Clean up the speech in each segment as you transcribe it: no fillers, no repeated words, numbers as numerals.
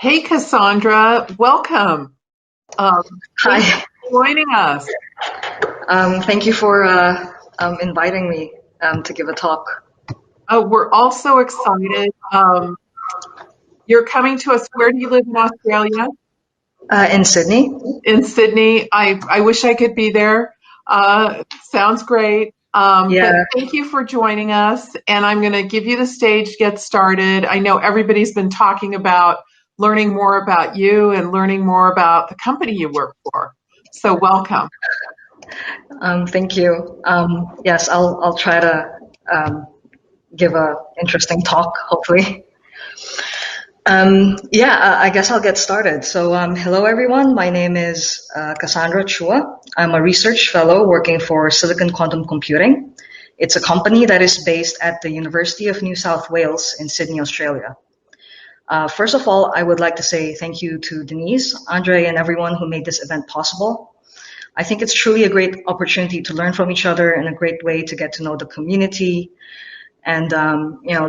Hey, Cassandra, welcome. Thanks Hi. for joining us. Thank you for inviting me to give a talk We're all so excited. You're coming to us. Where do you live in Australia? in Sydney. In Sydney. I wish I could be there. Sounds great. But Yeah. thank you for joining us. And I'm going to give you the stage to get started. I know everybody's been talking about learning more about you and learning more about the company you work for. So welcome. Thank you. Yes, I'll try to um, give a interesting talk, hopefully. Yeah, I guess I'll get started. So, hello everyone. My name is Cassandra Chua. I'm a research fellow working for Silicon Quantum Computing. It's a company that is based at the University of New South Wales in Sydney, Australia. First of all, I would like to say thank you to Denise, Andre, and everyone who made this event possible. I think it's truly a great opportunity to learn from each other and a great way to get to know the community. And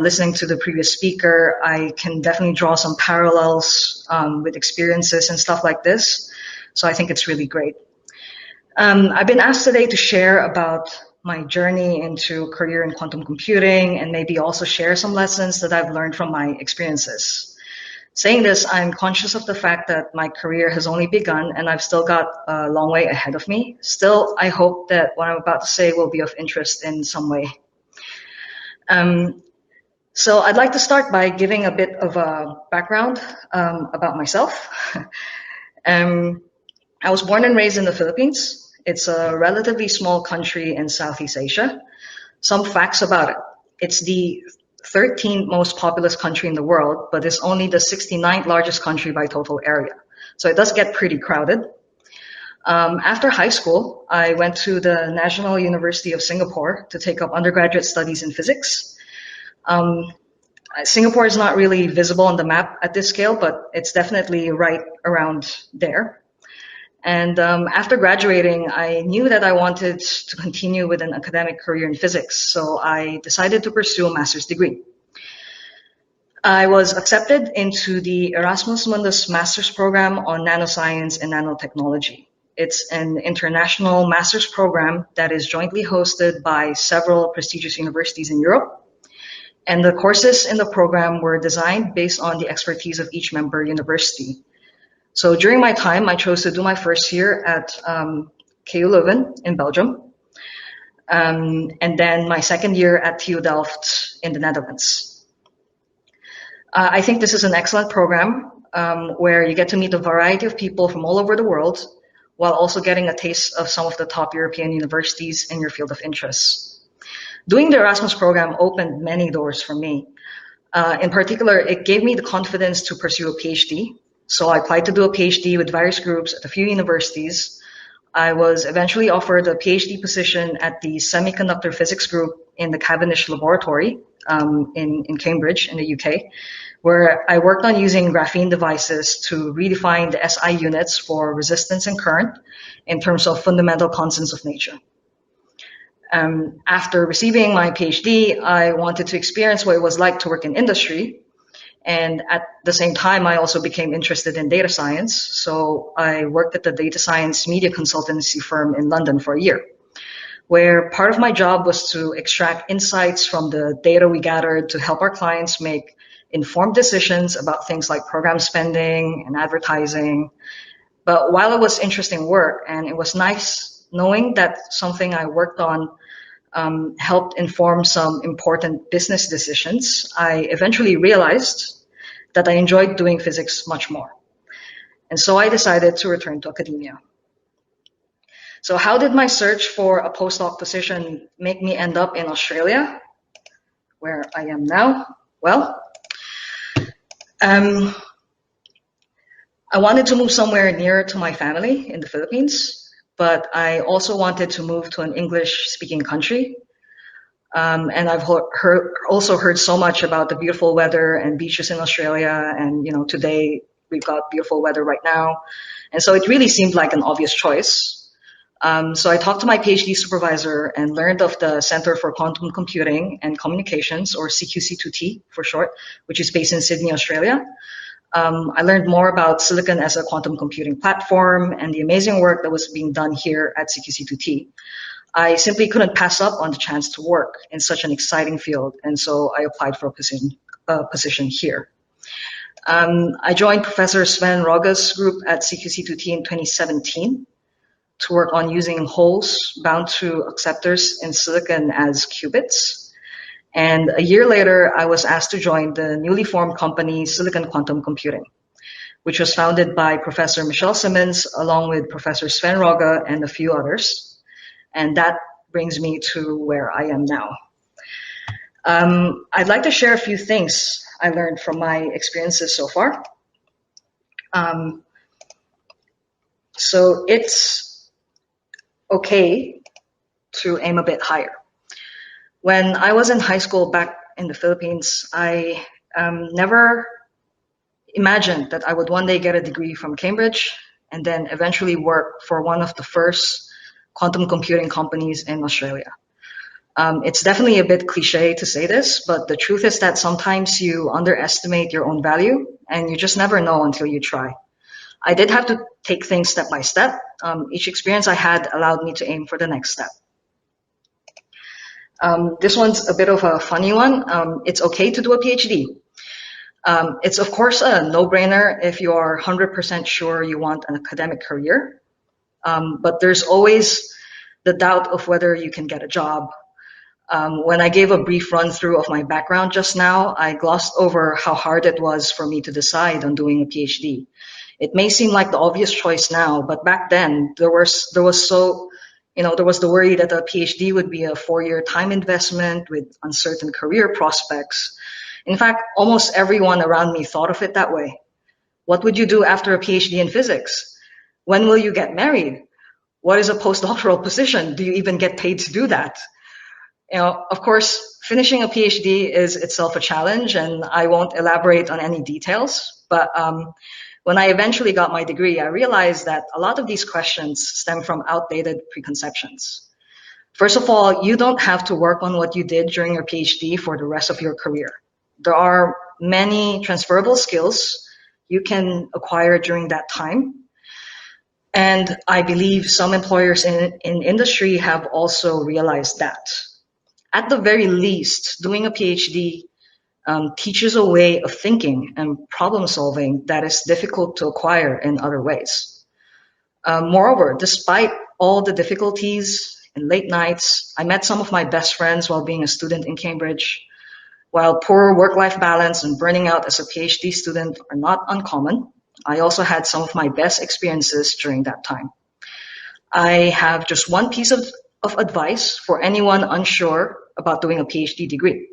listening to the previous speaker, I can definitely draw some parallels with experiences and stuff like this. So I think it's really great. I've been asked today to share about my journey into a career in quantum computing and maybe also share some lessons that I've learned from my experiences. Saying this, I'm conscious of the fact that my career has only begun and I've still got a long way ahead of me. Still, I hope that what I'm about to say will be of interest in some way. So I'd like to start by giving a bit of a background about myself. I was born and raised in the Philippines. It's a relatively small country in Southeast Asia. Some facts about it. It's the 13th most populous country in the world, but it's only the 69th largest country by total area. So it does get pretty crowded. After high school, I went to the National University of Singapore to take up undergraduate studies in physics. Singapore is not really visible on the map at this scale, but it's definitely right around there. And after graduating, I knew that I wanted to continue with an academic career in physics, so I decided to pursue a master's degree. I was accepted into the Erasmus Mundus Master's Program on Nanoscience and Nanotechnology. It's an international master's program that is jointly hosted by several prestigious universities in Europe. And the courses in the program were designed based on the expertise of each member university. So during my time, I chose to do my first year at KU Leuven in Belgium, and then my second year at TU Delft in the Netherlands. I think this is an excellent program where you get to meet a variety of people from all over the world while also getting a taste of some of the top European universities in your field of interest. Doing the Erasmus program opened many doors for me. In particular, it gave me the confidence to pursue a PhD. So I applied to do a PhD with various groups at a few universities. I was eventually offered a PhD position at the Semiconductor Physics Group in the Cavendish Laboratory in Cambridge in the UK, where I worked on using graphene devices to redefine the SI units for resistance and current in terms of fundamental constants of nature. After receiving my PhD, I wanted to experience what it was like to work in industry. And at the same time, I also became interested in data science. So I worked at the data science media consultancy firm in London for a year, where part of my job was to extract insights from the data we gathered to help our clients make informed decisions about things like program spending and advertising. But while it was interesting work and it was nice knowing that something I worked on helped inform some important business decisions, I eventually realized that I enjoyed doing physics much more. And so I decided to return to academia. So how did my search for a postdoc position make me end up in Australia, where I am now? Well, I wanted to move somewhere nearer to my family in the Philippines, but I also wanted to move to an English-speaking country. And I've also heard so much about the beautiful weather and beaches in Australia. And, today we've got beautiful weather right now. And so it really seemed like an obvious choice. So I talked to my PhD supervisor and learned of the Center for Quantum Computing and Communications, or CQC2T for short, which is based in Sydney, Australia. I learned more about silicon as a quantum computing platform and the amazing work that was being done here at CQC2T. I simply couldn't pass up on the chance to work in such an exciting field, and so I applied for a position here. I joined Professor Sven Roga's group at CQC2T in 2017 to work on using holes bound to acceptors in silicon as qubits. And a year later, I was asked to join the newly formed company Silicon Quantum Computing, which was founded by Professor Michelle Simmons along with Professor Sven Roga and a few others. And that brings me to where I am now. I'd like to share a few things I learned from my experiences so far. So it's okay to aim a bit higher. When I was in high school back in the Philippines, I never imagined that I would one day get a degree from Cambridge and then eventually work for one of the first quantum computing companies in Australia. It's definitely a bit cliche to say this, but the truth is that sometimes you underestimate your own value and you just never know until you try. I did have to take things step by step. Each experience I had allowed me to aim for the next step. This one's a bit of a funny one. It's okay to do a PhD. It's of course a no-brainer if you are 100% sure you want an academic career, but there's always the doubt of whether you can get a job. When I gave a brief run-through of my background just now, I glossed over how hard it was for me to decide on doing a PhD. It may seem like the obvious choice now, but back then there was the worry that a PhD would be a 4-year time investment with uncertain career prospects. In fact, almost everyone around me thought of it that way. What would you do after a PhD in physics? When will you get married? What is a postdoctoral position? Do you even get paid to do that? Of course, finishing a PhD is itself a challenge, and I won't elaborate on any details, but when I eventually got my degree, I realized that a lot of these questions stem from outdated preconceptions. First of all, you don't have to work on what you did during your PhD for the rest of your career. There are many transferable skills you can acquire during that time. And I believe some employers in industry have also realized that. At the very least, doing a PhD teaches a way of thinking and problem solving that is difficult to acquire in other ways. Moreover, despite all the difficulties and late nights, I met some of my best friends while being a student in Cambridge. While poor work-life balance and burning out as a PhD student are not uncommon, I also had some of my best experiences during that time. I have just one piece of advice for anyone unsure about doing a PhD degree.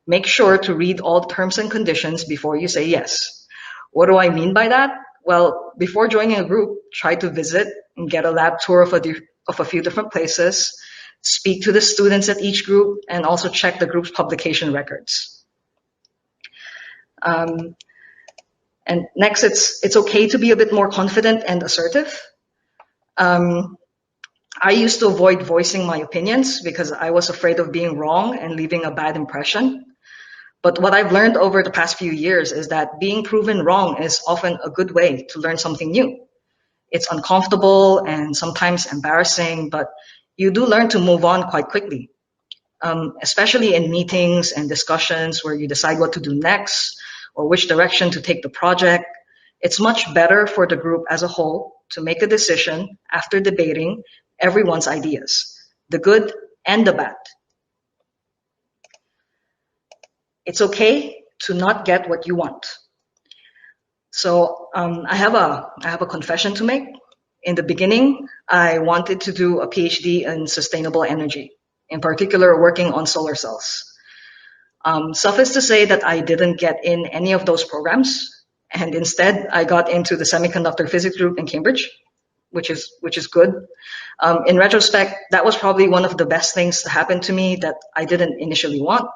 Make sure to read all the terms and conditions before you say yes. What do I mean by that? Well, before joining a group, try to visit and get a lab tour of a few different places, speak to the students at each group, and also check the group's publication records. And next, it's okay to be a bit more confident and assertive. I used to avoid voicing my opinions because I was afraid of being wrong and leaving a bad impression. But what I've learned over the past few years is that being proven wrong is often a good way to learn something new. It's uncomfortable and sometimes embarrassing, but you do learn to move on quite quickly, especially in meetings and discussions where you decide what to do next or which direction to take the project. It's much better for the group as a whole to make a decision after debating everyone's ideas, the good and the bad. It's okay to not get what you want. So I have a confession to make. In the beginning, I wanted to do a PhD in sustainable energy, in particular working on solar cells. Suffice to say that I didn't get in any of those programs, and instead I got into the semiconductor physics group in Cambridge, which is good. In retrospect, that was probably one of the best things to happen to me that I didn't initially want.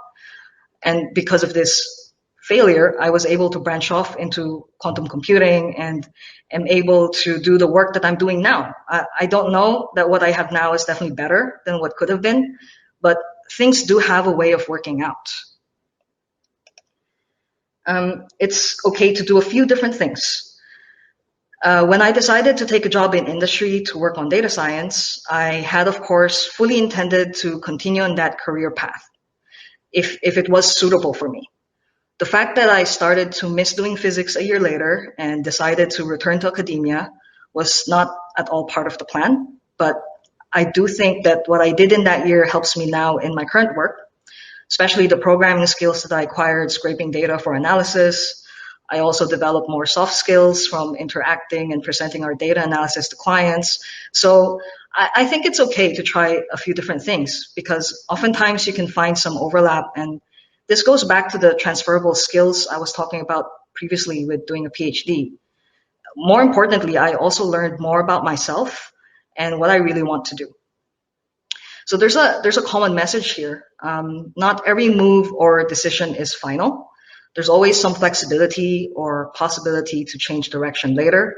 And because of this failure, I was able to branch off into quantum computing and am able to do the work that I'm doing now. I don't know that what I have now is definitely better than what could have been, but things do have a way of working out. It's okay to do a few different things. When I decided to take a job in industry to work on data science, I had, of course, fully intended to continue on that career path if it was suitable for me. The fact that I started to miss doing physics a year later and decided to return to academia was not at all part of the plan, but I do think that what I did in that year helps me now in my current work, especially the programming skills that I acquired scraping data for analysis. I also developed more soft skills from interacting and presenting our data analysis to clients. So I think it's okay to try a few different things because oftentimes you can find some overlap. And this goes back to the transferable skills I was talking about previously with doing a PhD. More importantly, I also learned more about myself and what I really want to do. So there's a common message here. Not every move or decision is final. There's always some flexibility or possibility to change direction later,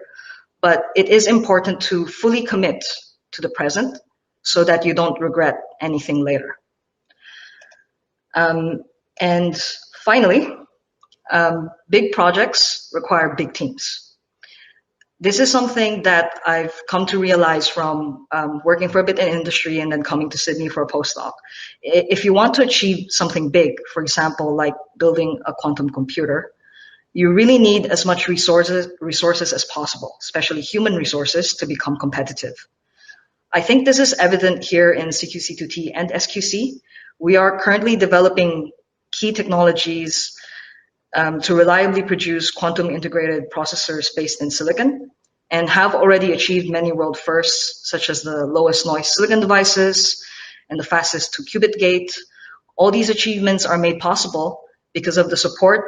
but it is important to fully commit to the present so that you don't regret anything later. And finally, big projects require big teams. This is something that I've come to realize from working for a bit in industry and then coming to Sydney for a postdoc. If you want to achieve something big, for example, like building a quantum computer, you really need as much resources as possible, especially human resources, to become competitive. I think this is evident here in CQC2T and SQC. We are currently developing key technologies to reliably produce quantum integrated processors based in silicon and have already achieved many world firsts, such as the lowest noise silicon devices and the fastest 2-qubit gate. All these achievements are made possible because of the support,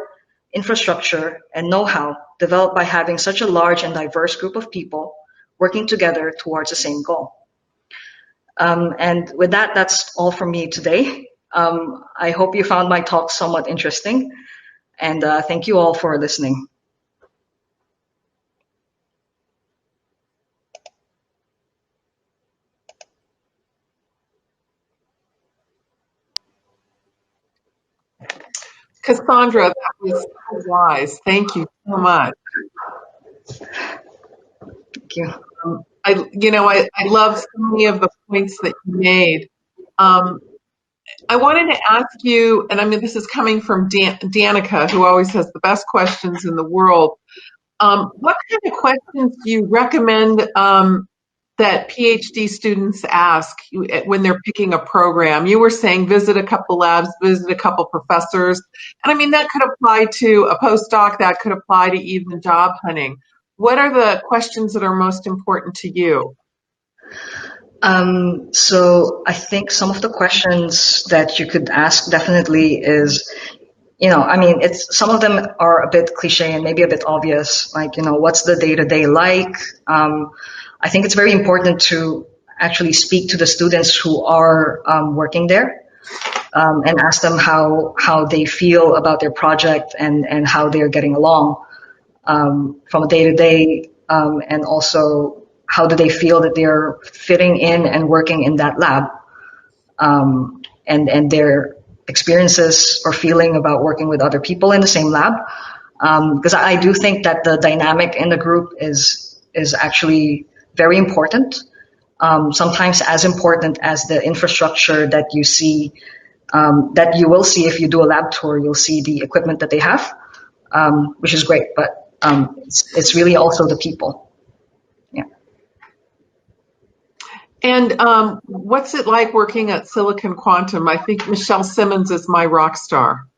infrastructure, and know-how developed by having such a large and diverse group of people working together towards the same goal. And with that, that's all from me today. I hope you found my talk somewhat interesting. And thank you all for listening. Cassandra, that was so wise. Thank you so much. Thank you. I love so many of the points that you made. I wanted to ask you, and I mean, this is coming from Danica, who always has the best questions in the world. What kind of questions do you recommend that PhD students ask when they're picking a program? You were saying visit a couple labs, visit a couple professors. And I mean, that could apply to a postdoc, that could apply to even job hunting. What are the questions that are most important to you? So I think some of the questions that you could ask definitely is, I mean, some of them are a bit cliche and maybe a bit obvious, like, what's the day-to-day like? I think it's very important to actually speak to the students who are working there and ask them how they feel about their project and how they're getting along from a day-to-day, and also how do they feel that they're fitting in and working in that lab, and their experiences or feeling about working with other people in the same lab. Because I do think that the dynamic in the group is actually very important. Sometimes as important as the infrastructure that you see, that you will see if you do a lab tour. You'll see the equipment that they have, which is great, but it's really also the people. Yeah. And what's it like working at Silicon Quantum? I think Michelle Simmons is my rock star.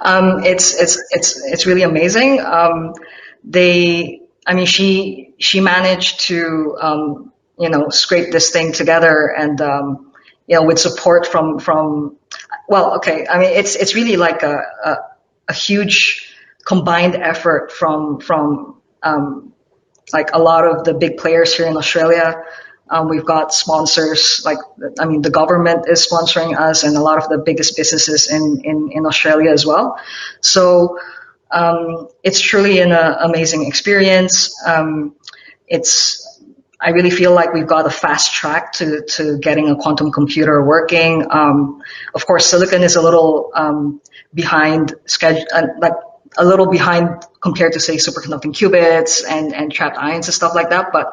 It's really amazing. She managed to scrape this thing together, and with support from well, okay. I mean, it's really like a huge combined effort from like a lot of the big players here in Australia. We've got sponsors, the government is sponsoring us, and a lot of the biggest businesses in Australia as well. So it's truly an amazing experience. I really feel like we've got a fast track to getting a quantum computer working. Of course, silicon is a little behind schedule, like a little behind compared to say superconducting qubits and trapped ions and stuff like that. But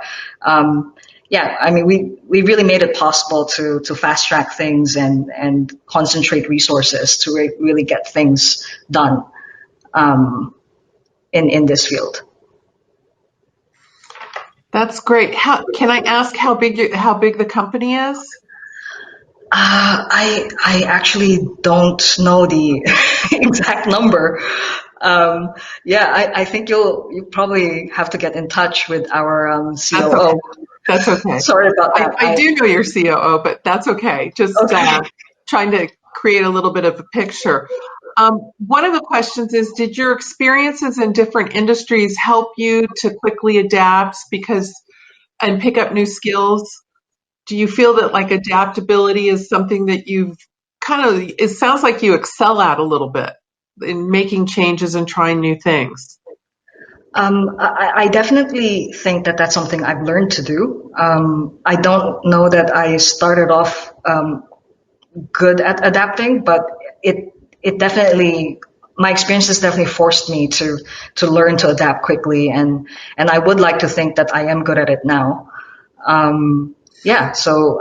yeah, I mean, we really made it possible to fast track things and concentrate resources to really get things done in this field. That's great. Can I ask how big the company is? I actually don't know the exact number. Yeah, I think you probably have to get in touch with our That's COO. okay. That's okay. Sorry about that. I do know your COO, but that's okay. Just Okay. trying to create a little bit of a picture. One of the questions is, did your experiences in different industries help you to quickly adapt and pick up new skills? Do you feel that like adaptability is something that it sounds like you excel at a little bit in making changes and trying new things? I definitely think that that's something I've learned to do. I don't know that I started off good at adapting, but it definitely my experiences definitely forced me to learn to adapt quickly, and I would like to think that I am good at it now. Yeah, so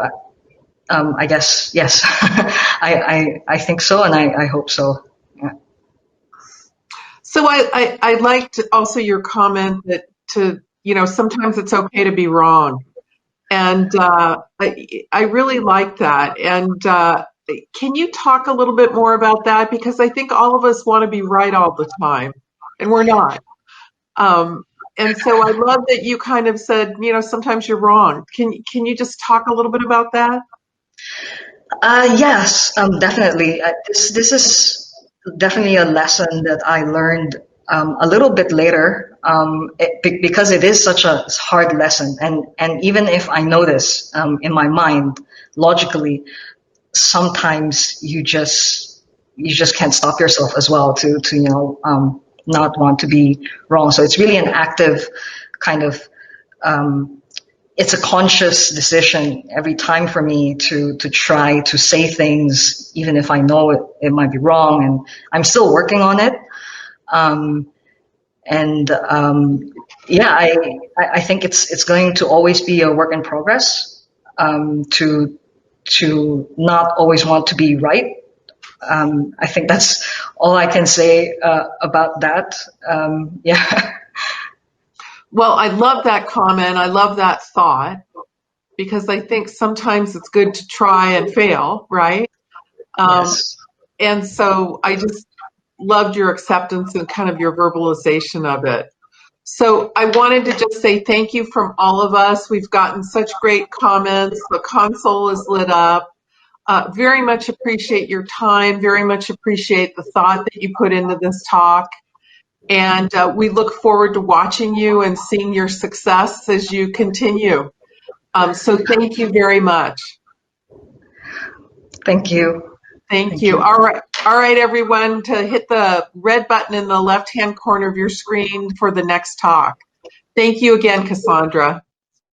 I guess yes, I think so, and I hope so. Yeah. So I liked also your comment that sometimes it's okay to be wrong. And I really like that. And can you talk a little bit more about that? Because I think all of us want to be right all the time, and we're not. And so I love that you kind of said, sometimes you're wrong. Can you just talk a little bit about that? Yes, definitely. This is definitely a lesson that I learned a little bit later because it is such a hard lesson. And even if I know this in my mind logically, sometimes you just can't stop yourself as well to not want to be wrong. So it's really an active kind of it's a conscious decision every time for me to try to say things, even if I know it might be wrong, and I'm still working on it. Um, and yeah, I think it's going to always be a work in progress. To not always want to be right. I think that's all I can say about that. Yeah. Well, I love that comment. I love that thought because I think sometimes it's good to try and fail, right? Um, Yes. and so I just loved your acceptance and kind of your verbalization of it. So I wanted to just say thank you from all of us. We've gotten such great comments. The console is lit up. Very much appreciate your time. Very much appreciate the thought that you put into this talk. And we look forward to watching you and seeing your success as you continue. So thank you very much. Thank you. Thank Thank you. you. All right, everyone, to hit the red button in the left-hand corner of your screen for the next talk. Thank you again, Cassandra.